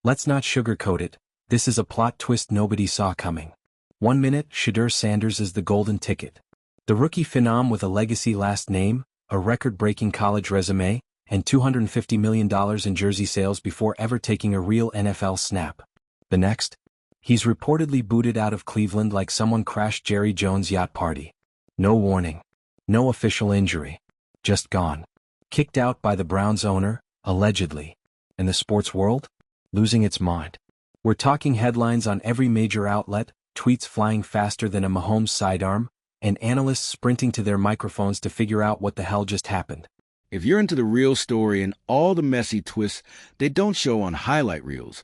Let's not sugarcoat it, this is a plot twist nobody saw coming. 1 minute, Shedeur Sanders is the golden ticket. The rookie phenom with a legacy last name, a record-breaking college resume, and $250 million in jersey sales before ever taking a real NFL snap. The next? He's reportedly booted out of Cleveland like someone crashed Jerry Jones' yacht party. No warning. No official injury. Just gone. Kicked out by the Browns' owner, allegedly. And the sports world? Losing its mind. We're talking headlines on every major outlet, tweets flying faster than a Mahomes sidearm, and analysts sprinting to their microphones to figure out what the hell just happened. If you're into the real story and all the messy twists they don't show on highlight reels,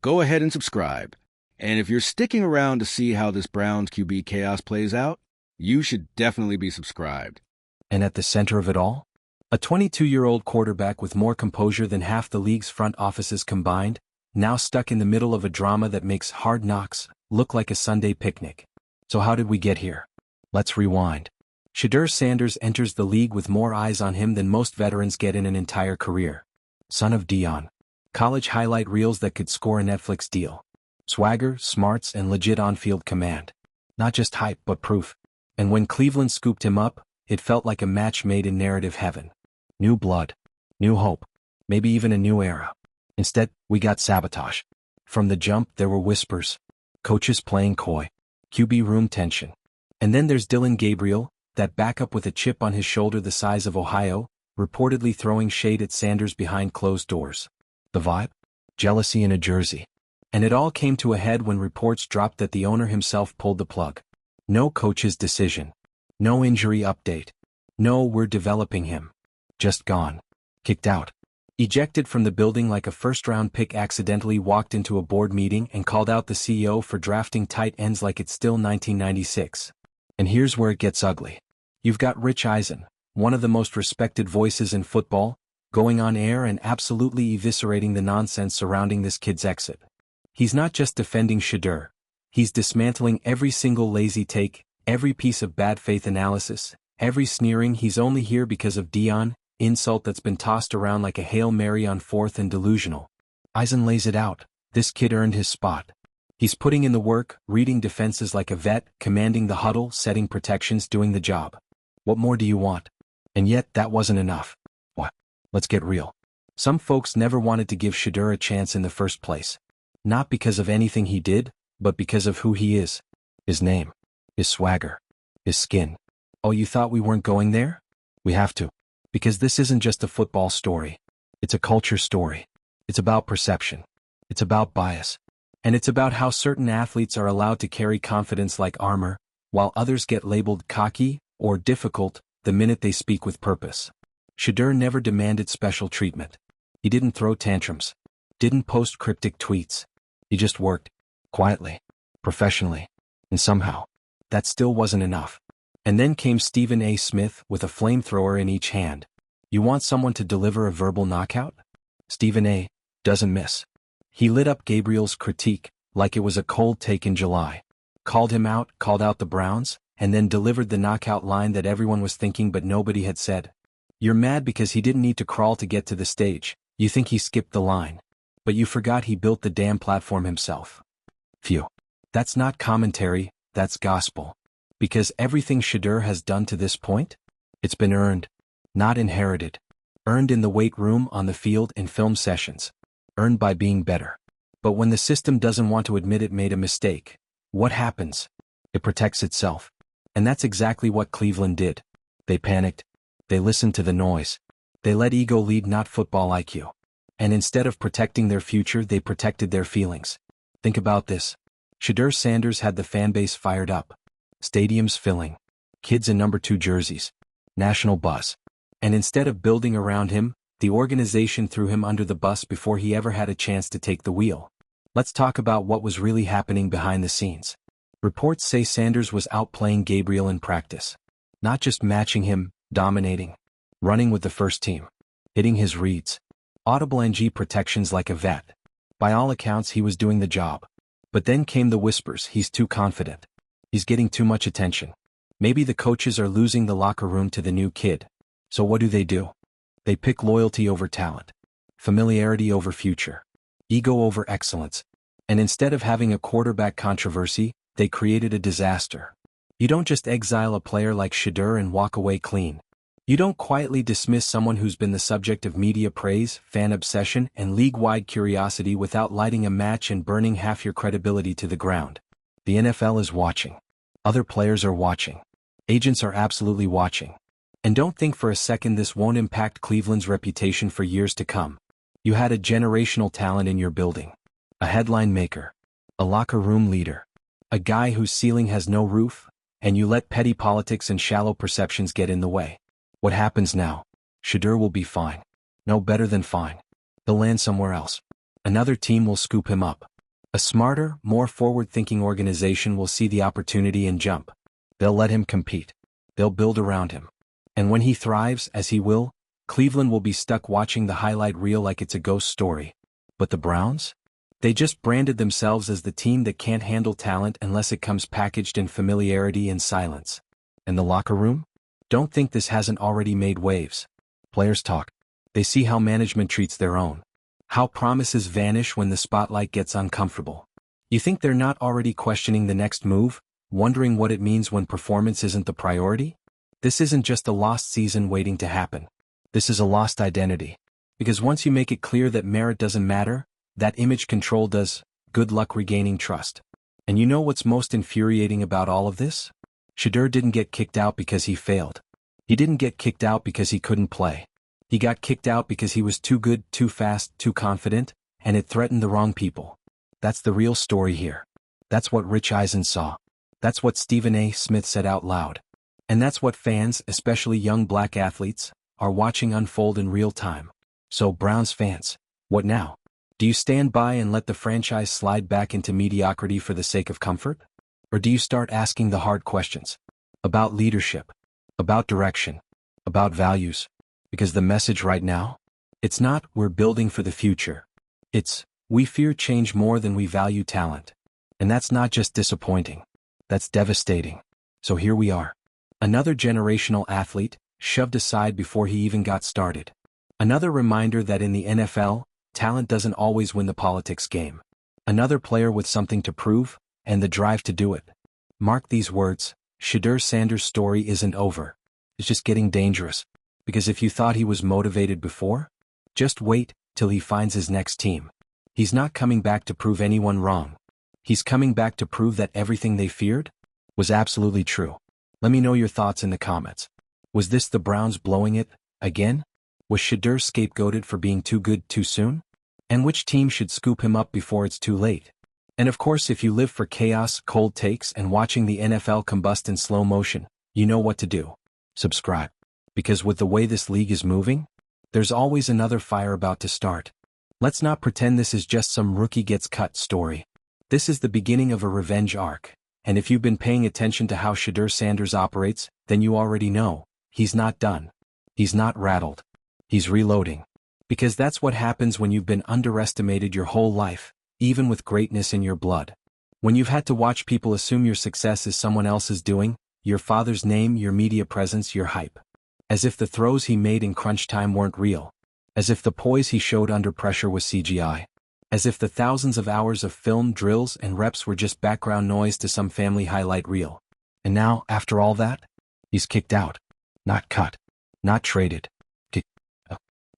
go ahead and subscribe. And if you're sticking around to see how this Browns QB chaos plays out, you should definitely be subscribed. And at the center of it all? A 22-year-old quarterback with more composure than half the league's front offices combined, now stuck in the middle of a drama that makes Hard Knocks look like a Sunday picnic. So how did we get here? Let's rewind. Shedeur Sanders enters the league with more eyes on him than most veterans get in an entire career. Son of Dion. College highlight reels that could score a Netflix deal. Swagger, smarts, and legit on-field command. Not just hype, but proof. And when Cleveland scooped him up, it felt like a match made in narrative heaven. New blood. New hope. Maybe even a new era. Instead, we got sabotage. From the jump, there were whispers. Coaches playing coy. QB room tension. And then there's Dillon Gabriel, that backup with a chip on his shoulder the size of Ohio, reportedly throwing shade at Sanders behind closed doors. The vibe? Jealousy in a jersey. And it all came to a head when reports dropped that the owner himself pulled the plug. No coach's decision. No injury update. No, we're developing him. Just gone. Kicked out. Ejected from the building like a first-round pick accidentally walked into a board meeting and called out the CEO for drafting tight ends like it's still 1996. And here's where it gets ugly. You've got Rich Eisen, one of the most respected voices in football, going on air and absolutely eviscerating the nonsense surrounding this kid's exit. He's not just defending Shedeur. He's dismantling every single lazy take, every piece of bad faith analysis, every sneering "he's only here because of Dion" insult that's been tossed around like a Hail Mary on fourth and delusional. Eisen lays it out. This kid earned his spot. He's putting in the work, reading defenses like a vet, commanding the huddle, setting protections, doing the job. What more do you want? And yet, that wasn't enough. What? Let's get real. Some folks never wanted to give Shedeur a chance in the first place. Not because of anything he did, but because of who he is. His name. His swagger. His skin. Oh, you thought we weren't going there? We have to. Because this isn't just a football story. It's a culture story. It's about perception. It's about bias. And it's about how certain athletes are allowed to carry confidence like armor, while others get labeled cocky or difficult the minute they speak with purpose. Shedeur never demanded special treatment. He didn't throw tantrums. Didn't post cryptic tweets. He just worked. Quietly. Professionally. And somehow, that still wasn't enough. And then came Stephen A. Smith with a flamethrower in each hand. You want someone to deliver a verbal knockout? Stephen A. doesn't miss. He lit up Gabriel's critique like it was a cold take in July. Called him out, called out the Browns, and then delivered the knockout line that everyone was thinking but nobody had said. You're mad because he didn't need to crawl to get to the stage. You think he skipped the line. But you forgot he built the damn platform himself. Phew. That's not commentary, that's gospel. Because everything Shedeur has done to this point? It's been earned. Not inherited. Earned in the weight room, on the field, in film sessions. Earned by being better. But when the system doesn't want to admit it made a mistake, what happens? It protects itself. And that's exactly what Cleveland did. They panicked. They listened to the noise. They let ego lead, not football IQ. And instead of protecting their future, they protected their feelings. Think about this. Shedeur Sanders had the fanbase fired up. Stadiums filling. Kids in number 2 jerseys. National buzz. And instead of building around him, the organization threw him under the bus before he ever had a chance to take the wheel. Let's talk about what was really happening behind the scenes. Reports say Sanders was outplaying Gabriel in practice. Not just matching him, dominating. Running with the first team. Hitting his reads. Audible NG protections like a vet. By all accounts, he was doing the job. But then came the whispers, he's too confident. He's getting too much attention. Maybe the coaches are losing the locker room to the new kid. So what do? They pick loyalty over talent. Familiarity over future. ego over excellence. And instead of having a quarterback controversy, they created a disaster. You don't just exile a player like Shedeur and walk away clean. You don't quietly dismiss someone who's been the subject of media praise, fan obsession, and league-wide curiosity without lighting a match and burning half your credibility to the ground. The NFL is watching. Other players are watching. Agents are absolutely watching. And don't think for a second this won't impact Cleveland's reputation for years to come. You had a generational talent in your building. A headline maker. A locker room leader. A guy whose ceiling has no roof, and you let petty politics and shallow perceptions get in the way. What happens now? Shedeur will be fine. No better than fine. He'll land somewhere else. Another team will scoop him up. A smarter, more forward-thinking organization will see the opportunity and jump. They'll let him compete. They'll build around him. And when he thrives, as he will, Cleveland will be stuck watching the highlight reel like it's a ghost story. But the Browns? They just branded themselves as the team that can't handle talent unless it comes packaged in familiarity and silence. And the locker room? Don't think this hasn't already made waves. Players talk. They see how management treats their own. How promises vanish when the spotlight gets uncomfortable. You think they're not already questioning the next move, wondering what it means when performance isn't the priority? This isn't just a lost season waiting to happen. This is a lost identity. Because once you make it clear that merit doesn't matter, that image control does. Good luck regaining trust. And you know what's most infuriating about all of this? Shedeur didn't get kicked out because he failed. He didn't get kicked out because he couldn't play. He got kicked out because he was too good, too fast, too confident, and it threatened the wrong people. That's the real story here. That's what Rich Eisen saw. That's what Stephen A. Smith said out loud. And that's what fans, especially young black athletes, are watching unfold in real time. So Browns fans, what now? Do you stand by and let the franchise slide back into mediocrity for the sake of comfort? Or do you start asking the hard questions? About leadership. About direction. About values. Because the message right now? It's not, we're building for the future. It's, we fear change more than we value talent. And that's not just disappointing. That's devastating. So here we are. Another generational athlete, shoved aside before he even got started. Another reminder that in the NFL, talent doesn't always win the politics game. Another player with something to prove, and the drive to do it. Mark these words, Shedeur Sanders' story isn't over. It's just getting dangerous. Because if you thought he was motivated before, just wait till he finds his next team. He's not coming back to prove anyone wrong. He's coming back to prove that everything they feared was absolutely true. Let me know your thoughts in the comments. Was this the Browns blowing it, again? Was Shedeur scapegoated for being too good too soon? And which team should scoop him up before it's too late? And of course, if you live for chaos, cold takes, and watching the NFL combust in slow motion, you know what to do. Subscribe. Because with the way this league is moving, there's always another fire about to start. Let's not pretend this is just some rookie gets cut story. This is the beginning of a revenge arc. And if you've been paying attention to how Shedeur Sanders operates, then you already know, he's not done. He's not rattled. He's reloading. Because that's what happens when you've been underestimated your whole life, even with greatness in your blood. When you've had to watch people assume your success is someone else's doing, your father's name, your media presence, your hype. As if the throws he made in crunch time weren't real. As if the poise he showed under pressure was CGI. As if the thousands of hours of film, drills, and reps were just background noise to some family highlight reel. And now, after all that, he's kicked out. Not cut. Not traded.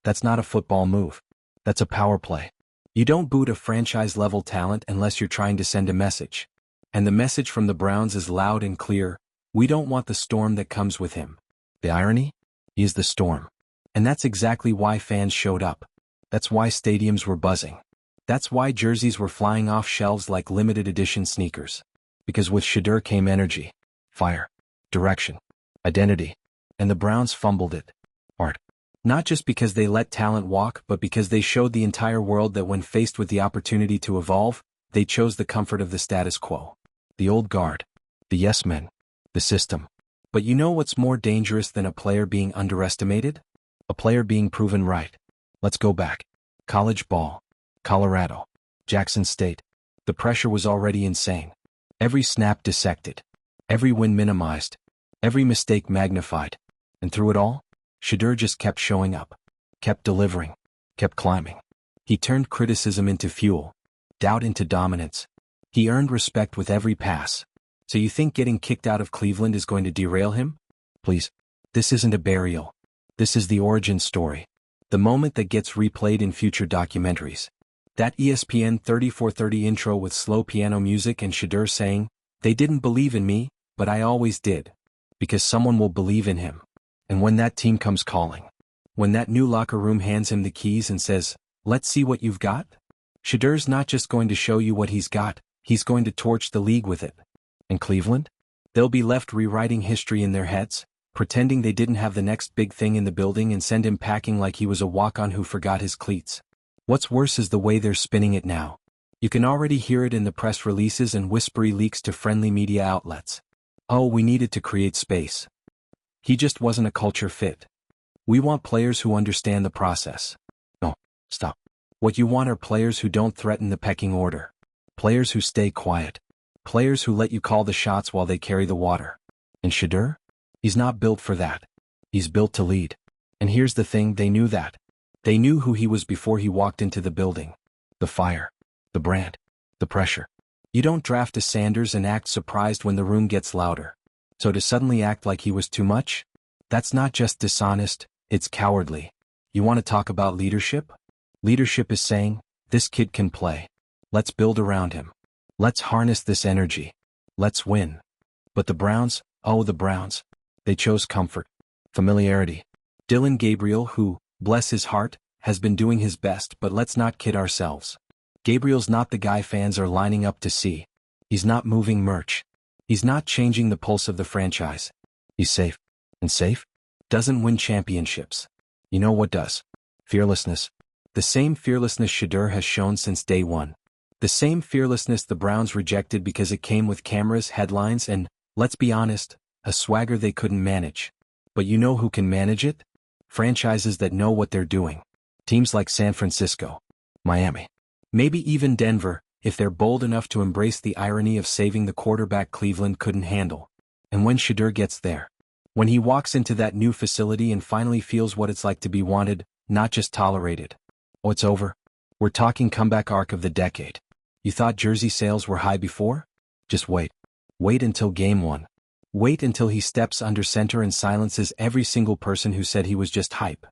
That's not a football move. That's a power play. You don't boot a franchise-level talent unless you're trying to send a message. And the message from the Browns is loud and clear. We don't want the storm that comes with him. The irony? He is the storm. And that's exactly why fans showed up. That's why stadiums were buzzing. That's why jerseys were flying off shelves like limited edition sneakers. Because with Shedeur came energy, fire, direction, identity. And the Browns fumbled it. Art. Not just because they let talent walk, but because they showed the entire world that when faced with the opportunity to evolve, they chose the comfort of the status quo. The old guard. The yes men. The system. But you know what's more dangerous than a player being underestimated? A player being proven right. Let's go back. College ball. Colorado. Jackson State. The pressure was already insane. Every snap dissected. Every win minimized. Every mistake magnified. And through it all, Shedeur just kept showing up. Kept delivering. Kept climbing. He turned criticism into fuel, doubt into dominance. He earned respect with every pass. So you think getting kicked out of Cleveland is going to derail him? Please. This isn't a burial. This is the origin story. The moment that gets replayed in future documentaries. That ESPN 3430 intro with slow piano music and Shedeur saying, "They didn't believe in me, but I always did." Because someone will believe in him. And when that team comes calling. When that new locker room hands him the keys and says, "Let's see what you've got." Shedeur's not just going to show you what he's got, he's going to torch the league with it. And Cleveland? They'll be left rewriting history in their heads, pretending they didn't have the next big thing in the building and send him packing like he was a walk-on who forgot his cleats. What's worse is the way they're spinning it now. You can already hear it in the press releases and whispery leaks to friendly media outlets. Oh, we needed to create space. He just wasn't a culture fit. We want players who understand the process. No, stop. What you want are players who don't threaten the pecking order. Players who stay quiet. Players who let you call the shots while they carry the water. And Shedeur? He's not built for that. He's built to lead. And here's the thing, they knew that. They knew who he was before he walked into the building. The fire. The brand. The pressure. You don't draft a Sanders and act surprised when the room gets louder. So to suddenly act like he was too much? That's not just dishonest, it's cowardly. You want to talk about leadership? Leadership is saying, this kid can play. Let's build around him. Let's harness this energy. Let's win. But the Browns, oh the Browns. They chose comfort. Familiarity. Dylan Gabriel, who, bless his heart, has been doing his best, but let's not kid ourselves. Gabriel's not the guy fans are lining up to see. He's not moving merch. He's not changing the pulse of the franchise. He's safe. And safe? Doesn't win championships. You know what does? Fearlessness. The same fearlessness Shedeur has shown since day one. The same fearlessness the Browns rejected because it came with cameras, headlines, and, let's be honest, a swagger they couldn't manage. But you know who can manage it? Franchises that know what they're doing. Teams like San Francisco, Miami, maybe even Denver, if they're bold enough to embrace the irony of saving the quarterback Cleveland couldn't handle. And when Shedeur gets there, when he walks into that new facility and finally feels what it's like to be wanted, not just tolerated. Oh, it's over. We're talking comeback arc of the decade. You thought jersey sales were high before? Just wait. Wait until game one. Wait until he steps under center and silences every single person who said he was just hype.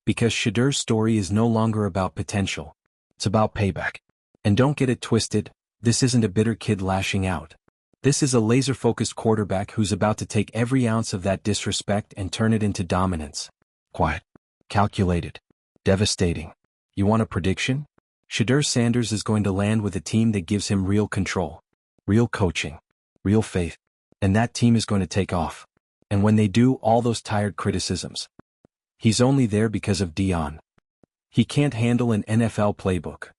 Because Shedeur's story is no longer about potential. It's about payback. And don't get it twisted, this isn't a bitter kid lashing out. This is a laser-focused quarterback who's about to take every ounce of that disrespect and turn it into dominance. Quiet. Calculated. Devastating. You want a prediction? Shedeur Sanders is going to land with a team that gives him real control. Real coaching. Real faith. And that team is going to take off. And when they do, all those tired criticisms. He's only there because of Dion. He can't handle an NFL playbook.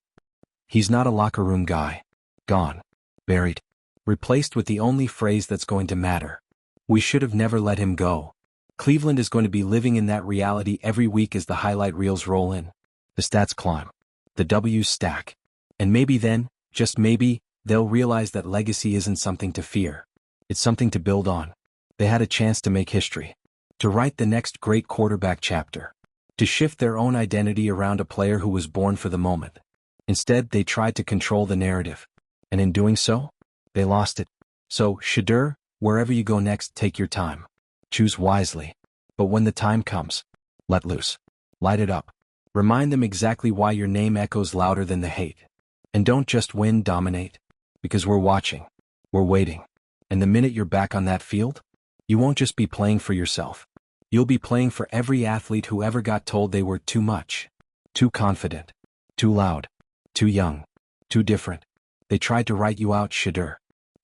He's not a locker room guy. Gone. Buried. Replaced with the only phrase that's going to matter. We should have never let him go. Cleveland is going to be living in that reality every week as the highlight reels roll in. The stats climb. The W's stack. And maybe then, just maybe, they'll realize that legacy isn't something to fear. It's something to build on. They had a chance to make history. To write the next great quarterback chapter. To shift their own identity around a player who was born for the moment. Instead, they tried to control the narrative. And in doing so, they lost it. So, Shedeur, wherever you go next, take your time. Choose wisely. But when the time comes, let loose. Light it up. Remind them exactly why your name echoes louder than the hate. And don't just win, dominate. Because we're watching. We're waiting. And the minute you're back on that field, you won't just be playing for yourself. You'll be playing for every athlete who ever got told they were too much. Too confident. Too loud. Too young. Too different. They tried to write you out, Shedeur.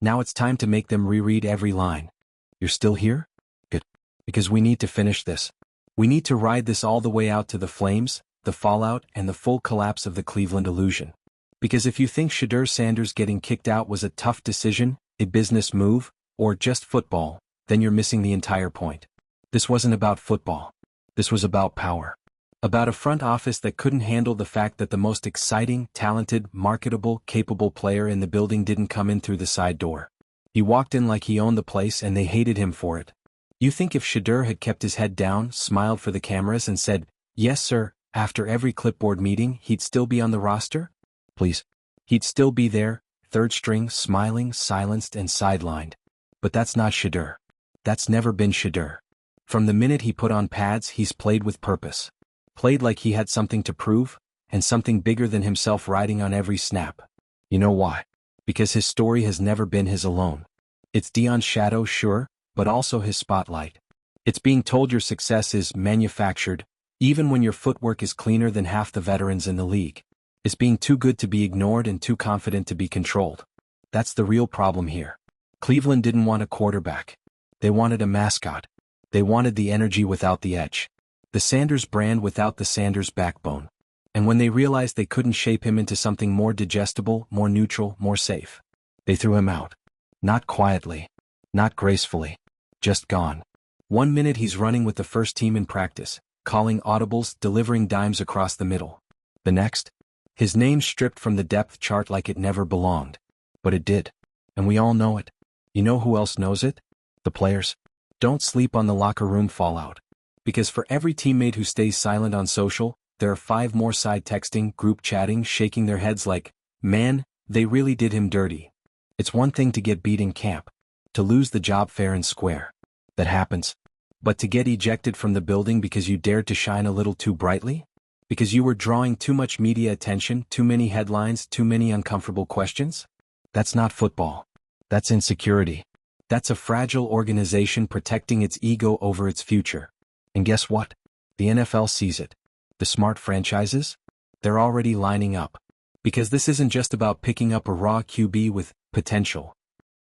Now it's time to make them reread every line. You're still here? Good. Because we need to finish this. We need to ride this all the way out to the flames, the fallout, and the full collapse of the Cleveland illusion. Because if you think Shedeur Sanders getting kicked out was a tough decision, a business move, or just football, then you're missing the entire point. This wasn't about football. This was about power. About a front office that couldn't handle the fact that the most exciting, talented, marketable, capable player in the building didn't come in through the side door. He walked in like he owned the place and they hated him for it. You think if Shedeur had kept his head down, smiled for the cameras and said, "Yes sir, After every clipboard meeting, he'd still be on the roster? Please. He'd still be there, third string, smiling, silenced and sidelined. But that's not Shedeur. That's never been Shedeur. From the minute he put on pads, he's played with purpose. Played like he had something to prove, and something bigger than himself riding on every snap. You know why? Because his story has never been his alone. It's Dion's shadow, sure, but also his spotlight. It's being told your success is manufactured, even when your footwork is cleaner than half the veterans in the league. It's being too good to be ignored and too confident to be controlled. That's the real problem here. Cleveland didn't want a quarterback. They wanted a mascot. They wanted the energy without the edge. The Sanders brand without the Sanders backbone. And when they realized they couldn't shape him into something more digestible, more neutral, more safe, they threw him out. Not quietly. Not gracefully. Just gone. 1 minute he's running with the first team in practice, calling audibles, delivering dimes across the middle. The next? His name stripped from the depth chart like it never belonged. But it did. And we all know it. You know who else knows it? The players. Don't sleep on the locker room fallout. Because for every teammate who stays silent on social, there are 5 more side texting, group chatting, shaking their heads like, man, they really did him dirty. It's one thing to get beat in camp. To lose the job fair and square. That happens. But to get ejected from the building because you dared to shine a little too brightly? Because you were drawing too much media attention, too many headlines, too many uncomfortable questions? That's not football. That's insecurity. That's a fragile organization protecting its ego over its future. And guess what? The NFL sees it. The smart franchises? They're already lining up. Because this isn't just about picking up a raw QB with potential.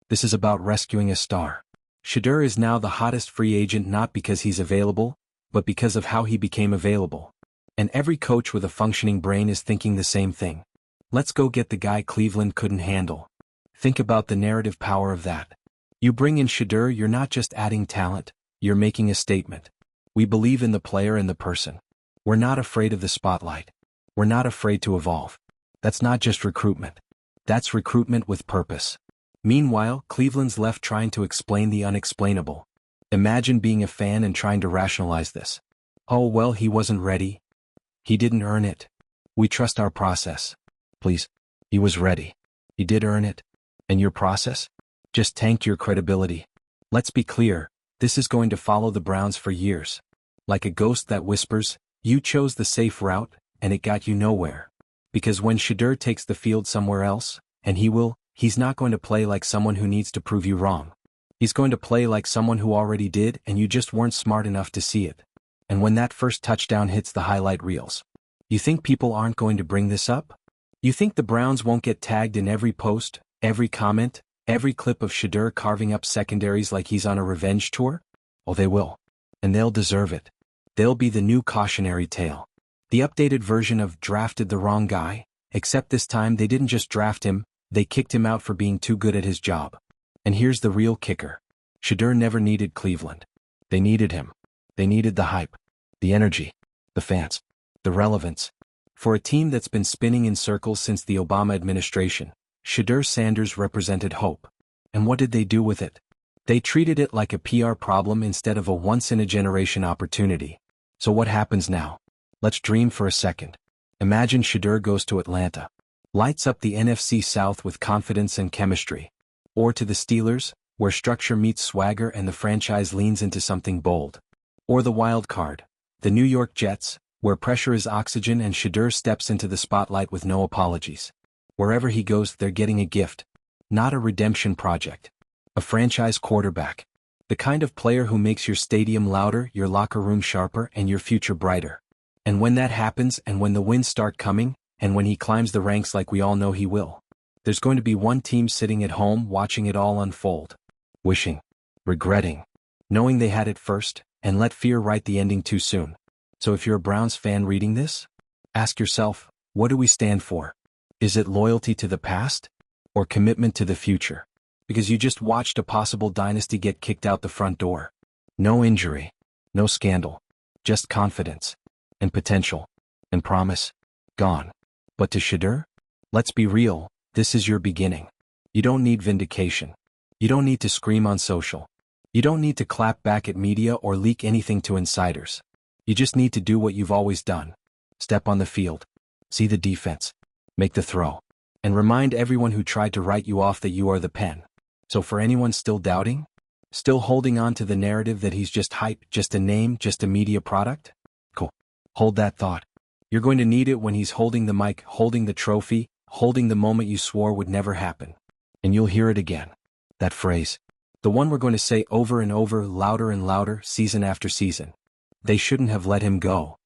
This is about rescuing a star. Shedeur is now the hottest free agent not because he's available, but because of how he became available. And every coach with a functioning brain is thinking the same thing. Let's go get the guy Cleveland couldn't handle. Think about the narrative power of that. You bring in Shedeur, you're not just adding talent, you're making a statement. We believe in the player and the person. We're not afraid of the spotlight. We're not afraid to evolve. That's not just recruitment. That's recruitment with purpose. Meanwhile, Cleveland's left trying to explain the unexplainable. Imagine being a fan and trying to rationalize this. Oh well, he wasn't ready. He didn't earn it. We trust our process. Please. He was ready. He did earn it. And your process? Just tanked your credibility. Let's be clear, this is going to follow the Browns for years. Like a ghost that whispers, you chose the safe route, and it got you nowhere. Because when Shedeur takes the field somewhere else, and he will, he's not going to play like someone who needs to prove you wrong. He's going to play like someone who already did and you just weren't smart enough to see it. And when that first touchdown hits the highlight reels, you think people aren't going to bring this up? You think the Browns won't get tagged in every post, every comment, every clip of Shedeur carving up secondaries like he's on a revenge tour? Oh, they will. And they'll deserve it. They'll be the new cautionary tale. The updated version of drafted the wrong guy, except this time they didn't just draft him, they kicked him out for being too good at his job. And here's the real kicker. Shedeur never needed Cleveland. They needed him. They needed the hype, the energy, the fans, the relevance. For a team that's been spinning in circles since the Obama administration, Shedeur Sanders represented hope. And what did they do with it? They treated it like a PR problem instead of a once-in-a-generation opportunity. So what happens now? Let's dream for a second. Imagine Shedeur goes to Atlanta. Lights up the NFC South with confidence and chemistry. Or to the Steelers, where structure meets swagger and the franchise leans into something bold. Or the wild card, the New York Jets, where pressure is oxygen and Shedeur steps into the spotlight with no apologies. Wherever he goes, they're getting a gift. Not a redemption project. A franchise quarterback. The kind of player who makes your stadium louder, your locker room sharper, and your future brighter. And when that happens, and when the wins start coming, and when he climbs the ranks like we all know he will, there's going to be one team sitting at home watching it all unfold. Wishing. Regretting. Knowing they had it first, and let fear write the ending too soon. So if you're a Browns fan reading this, ask yourself, what do we stand for? Is it loyalty to the past? Or commitment to the future? Because you just watched a possible dynasty get kicked out the front door. No injury. No scandal. Just confidence. And potential. And promise. Gone. But to Shedeur? Let's be real, this is your beginning. You don't need vindication. You don't need to scream on social. You don't need to clap back at media or leak anything to insiders. You just need to do what you've always done. Step on the field. See the defense. Make the throw. And remind everyone who tried to write you off that you are the pen. So for anyone still doubting? Still holding on to the narrative that he's just hype, just a name, just a media product? Cool. Hold that thought. You're going to need it when he's holding the mic, holding the trophy, holding the moment you swore would never happen. And you'll hear it again. That phrase. The one we're going to say over and over, louder and louder, season after season. They shouldn't have let him go.